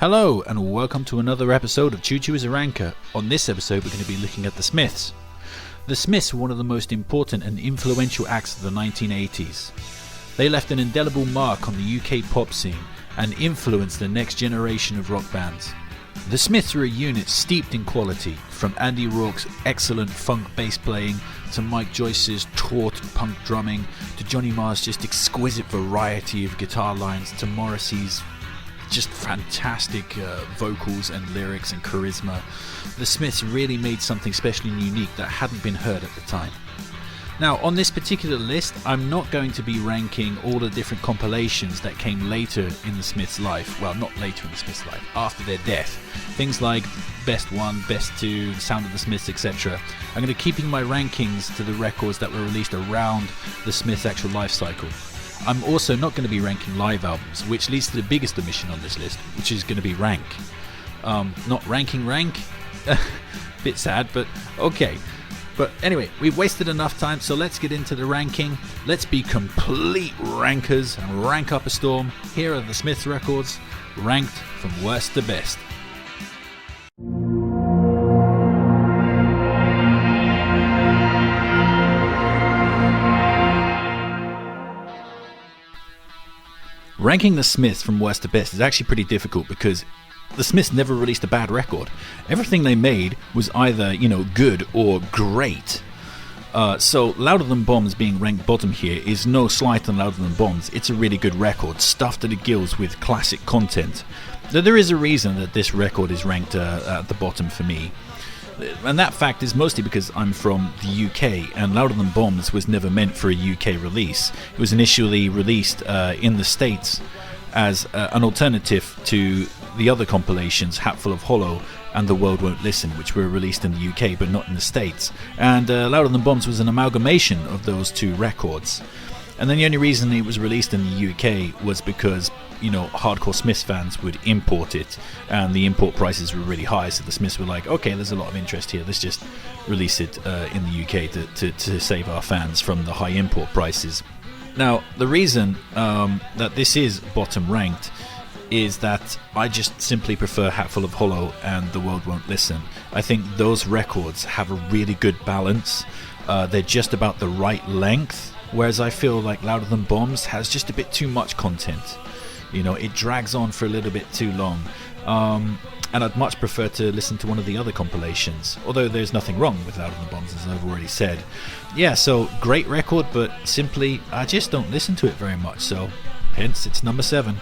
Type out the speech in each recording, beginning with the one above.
Hello and welcome to another episode of Chuchu is a Ranker. On this episode we're going to be looking at the Smiths. The Smiths were one of the most important and influential acts of the 1980s. They left an indelible mark on the UK pop scene and influenced the next generation of rock bands. The Smiths were a unit steeped in quality, from Andy Rourke's excellent funk bass playing to Mike Joyce's taut punk drumming to Johnny Marr's just exquisite variety of guitar lines to Morrissey's just fantastic vocals and lyrics and charisma. The Smiths really made something special and unique that hadn't been heard at the time. Now, on this particular list, I'm not going to be ranking all the different compilations that came later in the Smiths' life. Well, not later in the Smiths' life, after their death. Things like Best 1, Best 2, Sound of the Smiths, etc. I'm going to be keeping my rankings to the records that were released around the Smiths' actual life cycle. I'm also not going to be ranking live albums, which leads to the biggest omission on this list, which is going to be rank. Not ranking rank. Bit sad, but okay. But anyway, we've wasted enough time, so let's get into the ranking. Let's be complete rankers and rank up a storm. Here are the Smiths records, ranked from worst to best. Ranking the Smiths from worst to best is actually pretty difficult because the Smiths never released a bad record. Everything they made was either, good or great. So Louder Than Bombs being ranked bottom here is no slight on Louder Than Bombs. It's a really good record, stuffed to the gills with classic content. Though there is a reason that this record is ranked at the bottom for me. And that fact is mostly because I'm from the UK, and Louder Than Bombs was never meant for a UK release. It was initially released in the States as an alternative to the other compilations, Hatful of Hollow and The World Won't Listen, which were released in the UK but not in the States. And Louder Than Bombs was an amalgamation of those two records. And then the only reason it was released in the UK was because, hardcore Smiths fans would import it, and the import prices were really high, so the Smiths were like, okay, there's a lot of interest here, let's just release it in the UK to save our fans from the high import prices. Now, the reason that this is bottom ranked is that I just simply prefer Hatful of Hollow and The World Won't Listen. I think those records have a really good balance. They're just about the right length, whereas I feel like Louder Than Bombs has just a bit too much content. It drags on for a little bit too long. And I'd much prefer to listen to one of the other compilations, although there's nothing wrong with Louder Than Bombs, as I've already said. Yeah, so great record, but simply I just don't listen to it very much, so hence it's number 7.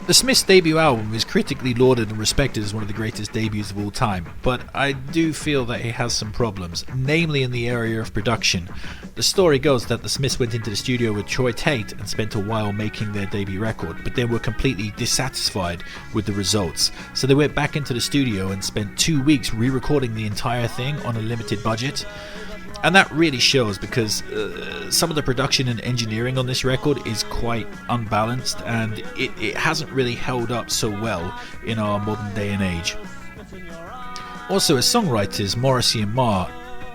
The Smiths' debut album is critically lauded and respected as one of the greatest debuts of all time, but I do feel that it has some problems, namely in the area of production. The story goes that the Smiths went into the studio with Troy Tate and spent a while making their debut record, but then were completely dissatisfied with the results. So they went back into the studio and spent 2 weeks re-recording the entire thing on a limited budget. And that really shows because some of the production and engineering on this record is quite unbalanced, and it hasn't really held up so well in our modern day and age. Also, as songwriters, Morrissey and Marr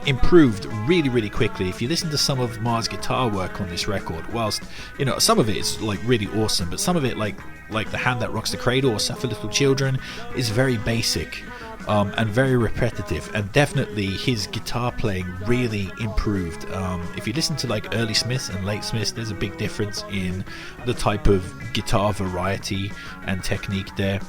improved really, really quickly. If you listen to some of Marr's guitar work on this record, whilst some of it is like really awesome, but some of it like The Hand That Rocks the Cradle or Suffer Little Children is very basic. And very repetitive, and definitely his guitar playing really improved. If you listen to like early Smiths and late Smiths, there's a big difference in the type of guitar variety and technique there.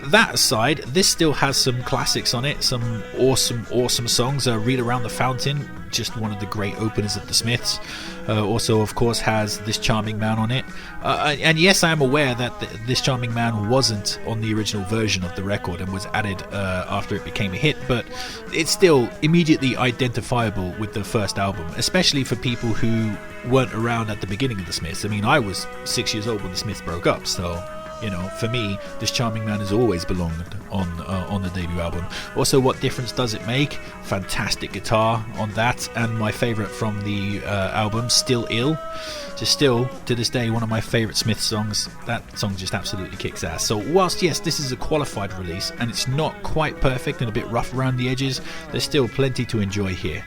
That aside, this still has some classics on it, some awesome songs. Reel Around the Fountain, just one of the great openers of the Smiths. Also, of course, has This Charming Man on it. And yes, I am aware that This Charming Man wasn't on the original version of the record and was added after it became a hit, but it's still immediately identifiable with the first album, especially for people who weren't around at the beginning of the Smiths. I mean, I was 6 years old when the Smiths broke up, so for me, This Charming Man has always belonged on the debut album. Also, What Difference Does It Make? Fantastic guitar on that, and my favourite from the album, Still Ill. Just still, to this day, one of my favourite Smith songs. That song just absolutely kicks ass. So whilst, yes, this is a qualified release, and it's not quite perfect and a bit rough around the edges, there's still plenty to enjoy here.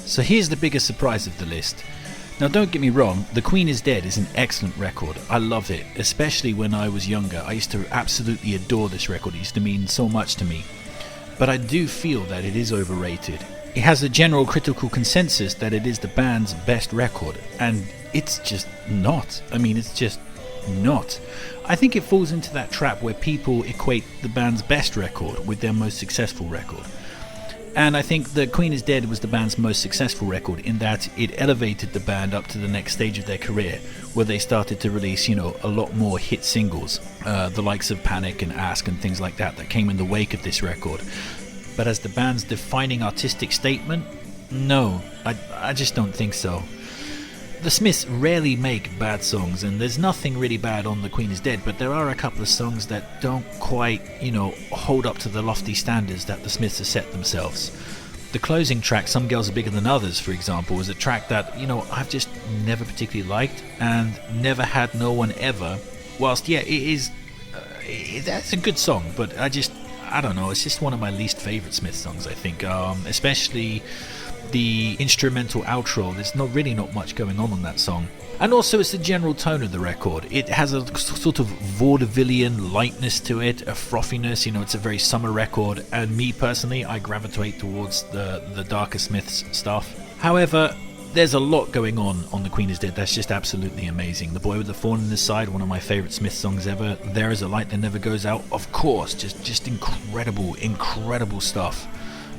So here's the biggest surprise of the list. Now don't get me wrong, The Queen is Dead is an excellent record. I love it, especially when I was younger. I used to absolutely adore this record. It used to mean so much to me. But I do feel that it is overrated. It has a general critical consensus that it is the band's best record, and it's just not. I mean, it's just not. I think it falls into that trap where people equate the band's best record with their most successful record. And I think The Queen is Dead was the band's most successful record in that it elevated the band up to the next stage of their career, where they started to release, a lot more hit singles, the likes of Panic and Ask and things like that came in the wake of this record. But as the band's defining artistic statement, no, I just don't think so. The Smiths rarely make bad songs, and there's nothing really bad on The Queen is Dead, but there are a couple of songs that don't quite, hold up to the lofty standards that the Smiths have set themselves. The closing track, Some Girls Are Bigger Than Others, for example, is a track that, I've just never particularly liked, and never had no one ever. Whilst, yeah, it is, that's a good song, but I don't know, it's just one of my least favourite Smiths songs, I think, especially the instrumental outro. There's not much going on that song. And also it's the general tone of the record. It has a sort of vaudevillian lightness to it, a frothiness, it's a very summer record, and me personally, I gravitate towards the darker Smiths stuff. However, there's a lot going on The Queen is Dead that's just absolutely amazing. The Boy with the Thorn in His Side, one of my favourite Smith songs ever. There Is a Light That Never Goes Out, of course, just incredible stuff.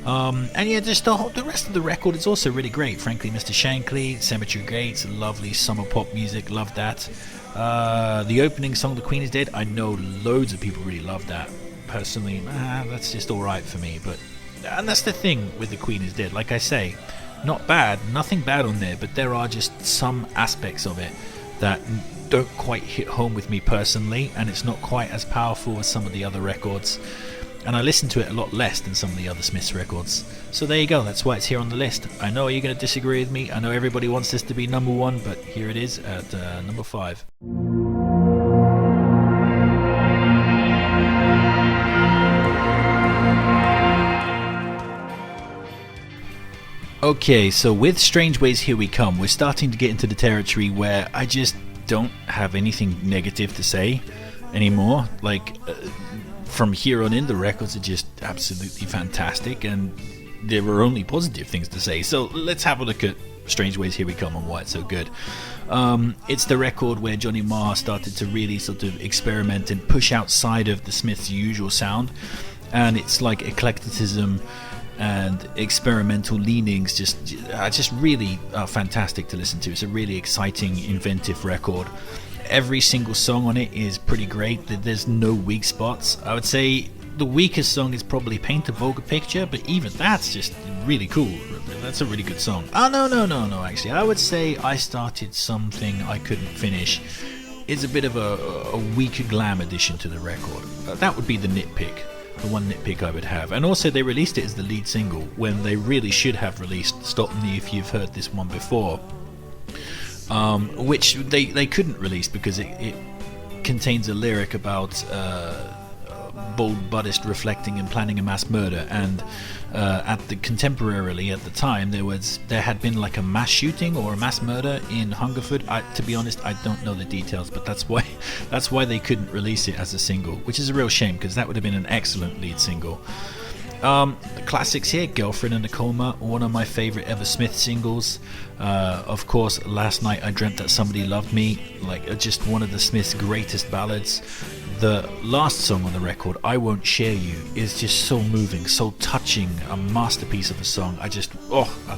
And yeah, just the rest of the record is also really great. Frankly, Mr. Shankly, Cemetery Gates, lovely summer pop music, love that. The opening song, The Queen is Dead, I know loads of people really love that. Personally, that's just alright for me. And that's the thing with The Queen is Dead, like I say, not bad, nothing bad on there, but there are just some aspects of it that don't quite hit home with me personally, and it's not quite as powerful as some of the other records. And I listen to it a lot less than some of the other Smiths records. So there you go, that's why it's here on the list. I know you're going to disagree with me, I know everybody wants this to be number one, but here it is at number 5. Okay, so with Strange Ways Here We Come, we're starting to get into the territory where I just don't have anything negative to say anymore. From here on in, the records are just absolutely fantastic, and there were only positive things to say. So let's have a look at Strange Ways Here We Come and why it's so good. It's the record where Johnny Marr started to really sort of experiment and push outside of the Smiths' usual sound, and it's like eclecticism and experimental leanings just really fantastic to listen to. It's a really exciting, inventive record. Every single song on it is pretty great. There's no weak spots. I would say the weakest song is probably Paint a Vulgar Picture, but even that's just really cool. That's a really good song. No, actually, I would say I Started Something I Couldn't Finish is a bit of a weaker glam addition to the record. That would be the one nitpick I would have. And also they released it as the lead single when they really should have released Stop Me If You've Heard This One Before. Which they couldn't release because it contains a lyric about bold Buddhist reflecting and planning a mass murder, and contemporarily at the time there had been like a mass shooting or a mass murder in Hungerford. To be honest, I don't know the details, but that's why they couldn't release it as a single, which is a real shame because that would have been an excellent lead single. The classics here, Girlfriend in a Coma, one of my favourite ever Smith singles. Of course, Last Night I Dreamt That Somebody Loved Me, just one of the Smiths' greatest ballads. The last song on the record, I Won't Share You, is just so moving, so touching, a masterpiece of a song. I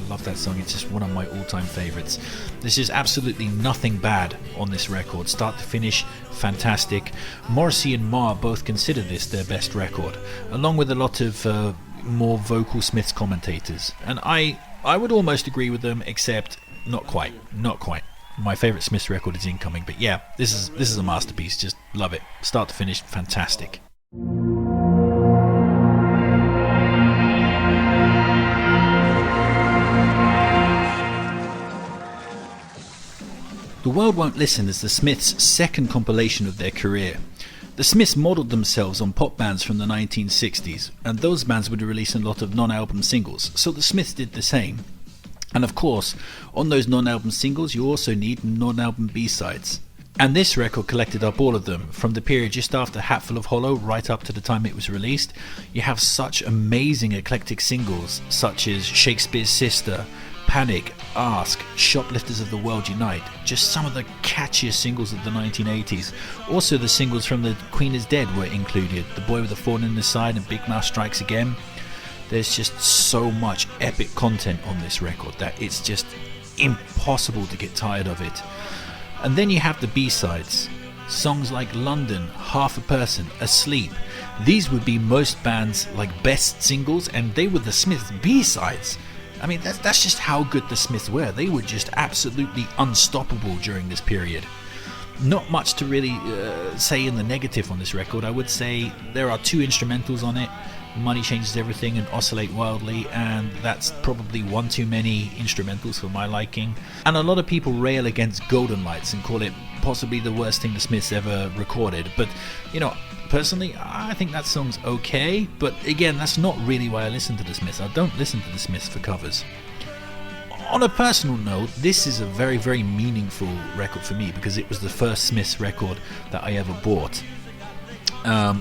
love that song. It's just one of my all-time favourites. There's just absolutely nothing bad on this record, start to finish, fantastic. Morrissey and Marr both consider this their best record, along with a lot of more vocal Smiths commentators, and I would almost agree with them, except not quite. My favourite Smiths record is Incoming, but yeah, this is a masterpiece. Just love it, start to finish, fantastic. The The World Won't Listen is the Smiths' second compilation of their career. The Smiths modelled themselves on pop bands from the 1960s, and those bands would release a lot of non-album singles, so the Smiths did the same. And of course, on those non-album singles you also need non-album B-sides. And this record collected up all of them, from the period just after Hatful of Hollow right up to the time it was released. You have such amazing eclectic singles such as Shakespeare's Sister, Panic, Ask, Shoplifters of the World Unite, just some of the catchiest singles of the 1980s. Also the singles from The Queen is Dead were included, The Boy with a Thorn in His Side and Big Mouth Strikes Again. There's just so much epic content on this record that it's just impossible to get tired of it. And then you have the B-sides, songs like London, Half a Person, Asleep. These would be most bands' like best singles, and they were the Smiths' B-sides. I mean, that's just how good the Smiths were. They were just absolutely unstoppable during this period. Not much to really say in the negative on this record. I would say there are two instrumentals on it, Money Changes Everything and Oscillate Wildly, and that's probably one too many instrumentals for my liking. And a lot of people rail against Golden Lights and call it possibly the worst thing the Smiths ever recorded, but you know, personally I think that song's okay, but again, that's not really why I listen to the Smiths. I don't listen to the Smiths for covers. On a personal note, this is a very, very meaningful record for me because it was the first Smiths record that I ever bought.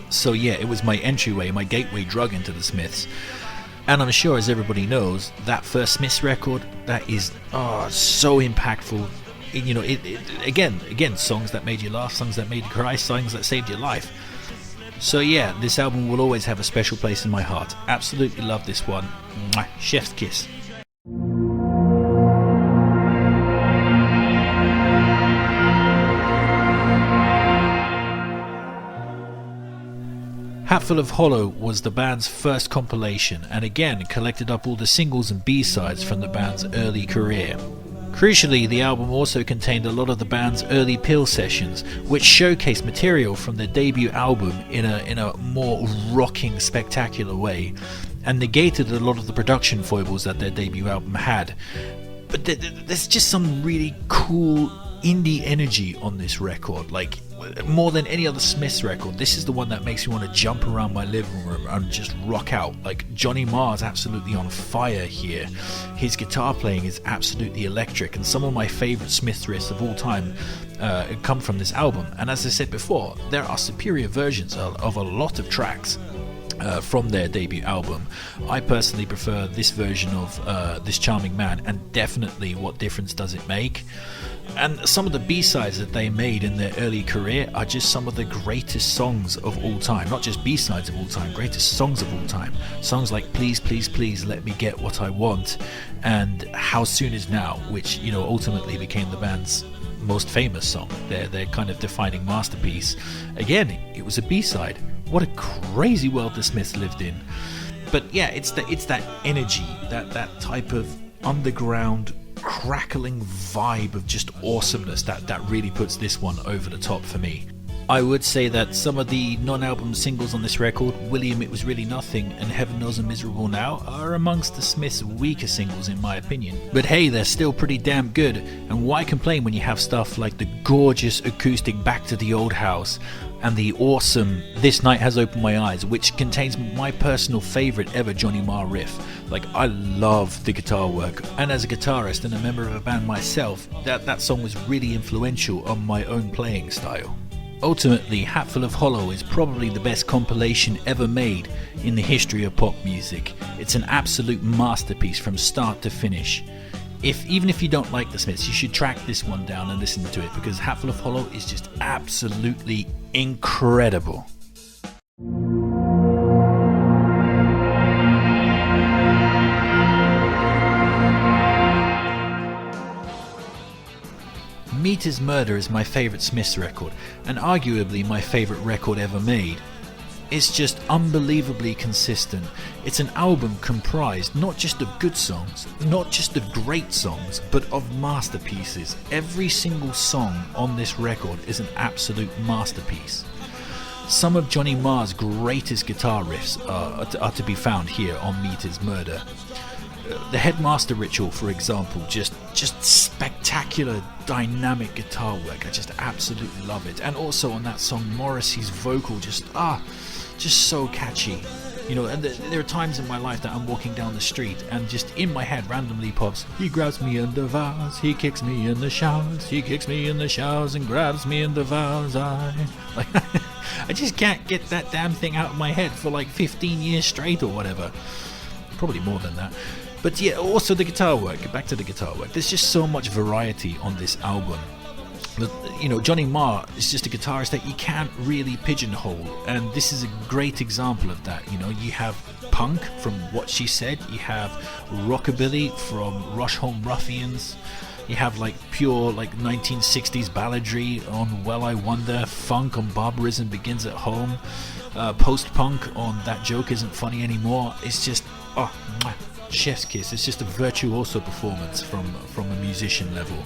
So yeah, it was my entryway, my gateway drug into the Smiths. And I'm sure, as everybody knows, that first Smiths record, that is so impactful. You know, again, songs that made you laugh, songs that made you cry, songs that saved your life. So yeah, this album will always have a special place in my heart. Absolutely love this one. Mwah. Chef's kiss. Hatful of Hollow was the band's first compilation, and again collected up all the singles and B-sides from the band's early career. Crucially, the album also contained a lot of the band's early Peel sessions, which showcased material from their debut album in a more rocking, spectacular way, and negated a lot of the production foibles that their debut album had. But there's just some really cool indie energy on this record, like more than any other Smiths record. This is the one that makes me want to jump around my living room and just rock out. Like, Johnny Marr's absolutely on fire here. His guitar playing is absolutely electric, and some of my favourite Smiths riffs of all time come from this album. And as I said before, there are superior versions of a lot of tracks from their debut album. I personally prefer this version of This Charming Man, and definitely What Difference Does It Make? And some of the B-sides that they made in their early career are just some of the greatest songs of all time. Not just B-sides of all time, greatest songs of all time. Songs like Please, Please, Please Let Me Get What I Want and How Soon Is Now, which, you know, ultimately became the band's most famous song, their kind of defining masterpiece. Again, it was a B-side. What a crazy world the Smiths lived in. But yeah, it's that energy, that type of underground crackling vibe of just awesomeness that really puts this one over the top for me. I would say that some of the non-album singles on this record, William It Was Really Nothing and Heaven Knows I'm Miserable Now, are amongst the Smiths' weaker singles in my opinion. But hey, they're still pretty damn good, and why complain when you have stuff like the gorgeous acoustic Back to the Old House and the awesome This Night Has Opened My Eyes, which contains my personal favourite ever Johnny Marr riff. Like, I love the guitar work, and as a guitarist and a member of a band myself, that song was really influential on my own playing style. Ultimately, Hatful of Hollow is probably the best compilation ever made in the history of pop music. It's an absolute masterpiece from start to finish. Even if you don't like the Smiths, you should track this one down and listen to it, because Hatful of Hollow is just absolutely incredible. Meat is Murder is my favourite Smiths record, and arguably my favourite record ever made. It's just unbelievably consistent. It's an album comprised not just of good songs, not just of great songs, but of masterpieces. Every single song on this record is an absolute masterpiece. Some of Johnny Marr's greatest guitar riffs are to be found here on Meat is Murder. The Headmaster Ritual, for example, just spectacular dynamic guitar work. I just absolutely love it. And also on that song, Morrissey's vocal just so catchy. You know, and there are times in my life that I'm walking down the street and just in my head randomly pops, he grabs me in the vase, he kicks me in the showers, he kicks me in the showers and grabs me in the vase. I just can't get that damn thing out of my head for like 15 years straight or whatever. Probably more than that. But yeah, also the guitar work. Back to the guitar work. There's just so much variety on this album. You know, Johnny Marr is just a guitarist that you can't really pigeonhole, and this is a great example of that. You know, you have punk from What She Said, you have rockabilly from Rush Home Ruffians, you have like pure like 1960s balladry on Well I Wonder, funk on Barbarism Begins at Home, post-punk on That Joke Isn't Funny Anymore. It's just chef's kiss. It's just a virtuoso performance from a musician level.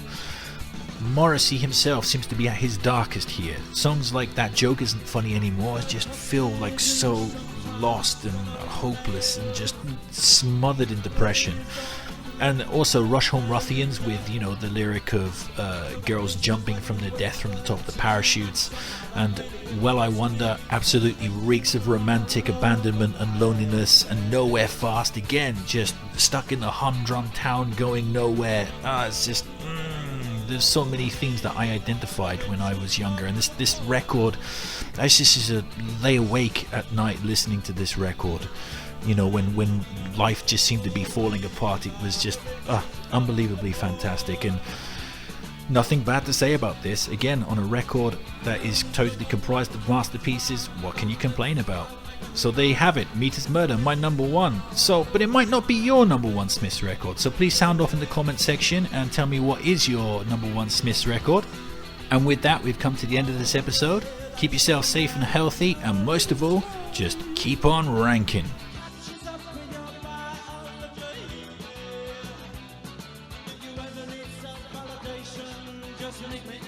Morrissey himself seems to be at his darkest here. Songs like That Joke Isn't Funny Anymore just feel like so lost and hopeless and just smothered in depression. And also Rush Home Ruffians with, you know, the lyric of girls jumping from their death from the top of the parachutes. And Well I Wonder absolutely reeks of romantic abandonment and loneliness, and Nowhere Fast again, just stuck in the humdrum town going nowhere. It's just... there's so many things that I identified when I was younger, and this record, I just lay awake at night listening to this record. You know, when life just seemed to be falling apart, it was just unbelievably fantastic, and nothing bad to say about this. Again, on a record that is totally comprised of masterpieces, what can you complain about? So there you have it, Meat is Murder, my number one. But it might not be your number one Smiths record, so please sound off in the comment section and tell me what is your number one Smiths record. And with that, we've come to the end of this episode. Keep yourself safe and healthy, and most of all, just keep on ranking. Just make me